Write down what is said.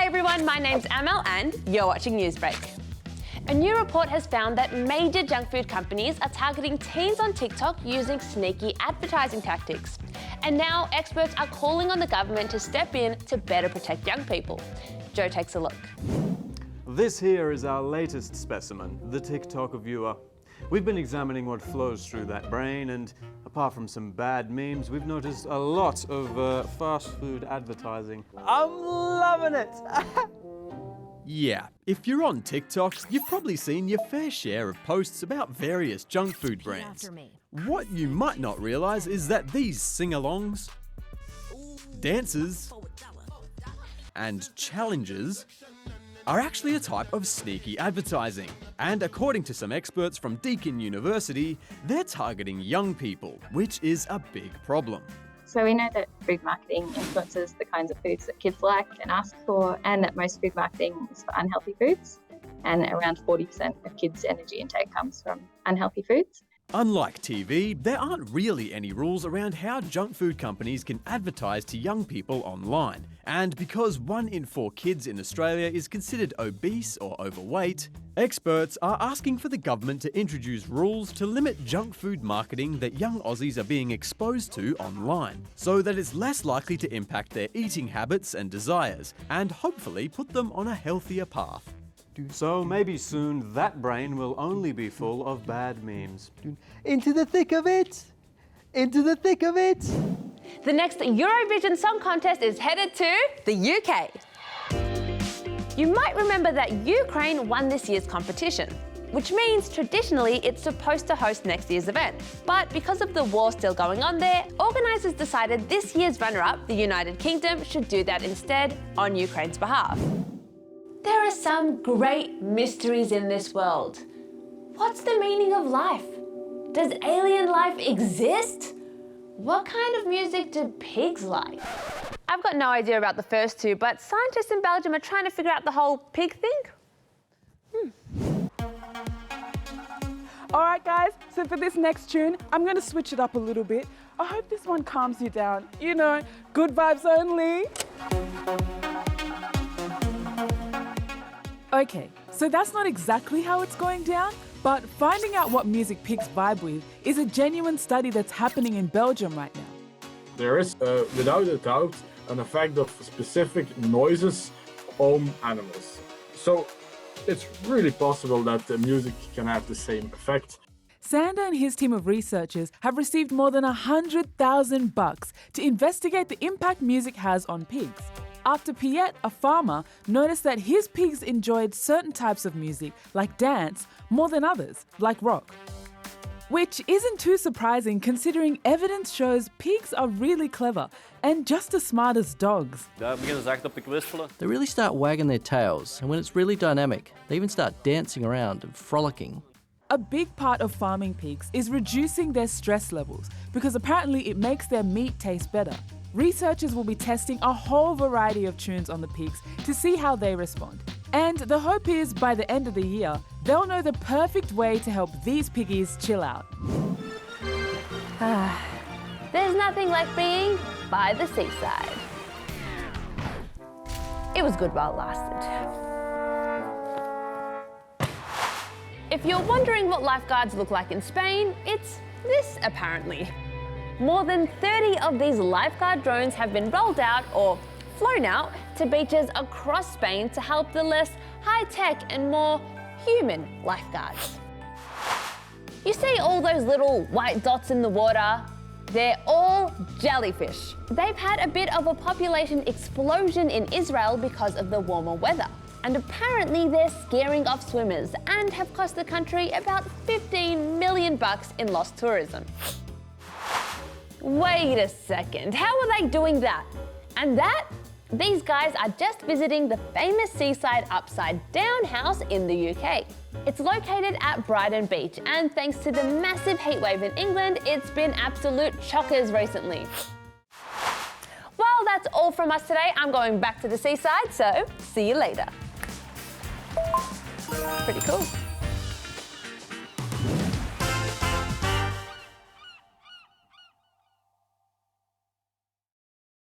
everyone, my name's Amal and you're watching Newsbreak. A new report has found that major junk food companies are targeting teens on TikTok using sneaky advertising tactics. And now experts are calling on the government to step in to better protect young people. Joe takes a look. This here is our latest specimen, the TikTok viewer. We've been examining what flows through that brain, and apart from some bad memes, we've noticed a lot of fast food advertising. I'm loving it! Yeah, if you're on TikTok, you've probably seen your fair share of posts about various junk food brands. What you might not realise is that these sing-alongs, dances, and challenges are actually a type of sneaky advertising. And according to some experts from Deakin University, they're targeting young people, which is a big problem. So we know that food marketing influences the kinds of foods that kids like and ask for, and that most food marketing is for unhealthy foods. And around 40% of kids' energy intake comes from unhealthy foods. Unlike TV, there aren't really any rules around how junk food companies can advertise to young people online. And because 1 in 4 kids in Australia is considered obese or overweight, experts are asking for the government to introduce rules to limit junk food marketing that young Aussies are being exposed to online, so that it's less likely to impact their eating habits and desires, and hopefully put them on a healthier path. So maybe soon that brain will only be full of bad memes. Into the thick of it! Into the thick of it! The next Eurovision Song Contest is headed to the UK. You might remember that Ukraine won this year's competition, which means traditionally it's supposed to host next year's event. But because of the war still going on there, organisers decided this year's runner-up, the United Kingdom, should do that instead on Ukraine's behalf. There are some great mysteries in this world. What's the meaning of life? Does alien life exist? What kind of music do pigs like? I've got no idea about the first two, but scientists in Belgium are trying to figure out the whole pig thing. All right, guys, so for this next tune, I'm going to switch it up a little bit. I hope this one calms you down. You know, good vibes only. Okay, so that's not exactly how it's going down, but finding out what music pigs vibe with is a genuine study that's happening in Belgium right now. There is, without a doubt, an effect of specific noises on animals. So it's really possible that the music can have the same effect. Sander and his team of researchers have received more than $100,000 to investigate the impact music has on pigs. After Piet, a farmer, noticed that his pigs enjoyed certain types of music, like dance, more than others, like rock. Which isn't too surprising considering evidence shows pigs are really clever and just as smart as dogs. They really start wagging their tails, and when it's really dynamic, they even start dancing around and frolicking. A big part of farming pigs is reducing their stress levels because apparently it makes their meat taste better. Researchers will be testing a whole variety of tunes on the pigs to see how they respond. And the hope is by the end of the year, they'll know the perfect way to help these piggies chill out. There's nothing like being by the seaside. It was good while it lasted. If you're wondering what lifeguards look like in Spain, it's this apparently. More than 30 of these lifeguard drones have been rolled out or flown out to beaches across Spain to help the less high-tech and more human lifeguards. You see all those little white dots in the water? They're all jellyfish. They've had a bit of a population explosion in Israel because of the warmer weather. And apparently they're scaring off swimmers and have cost the country about $15 million in lost tourism. Wait a second, how are they doing that? And that? These guys are just visiting the famous seaside upside down house in the UK. It's located at Brighton Beach, and thanks to the massive heatwave in England, it's been absolute chockers recently. Well, that's all from us today. I'm going back to the seaside, so see you later. Pretty cool.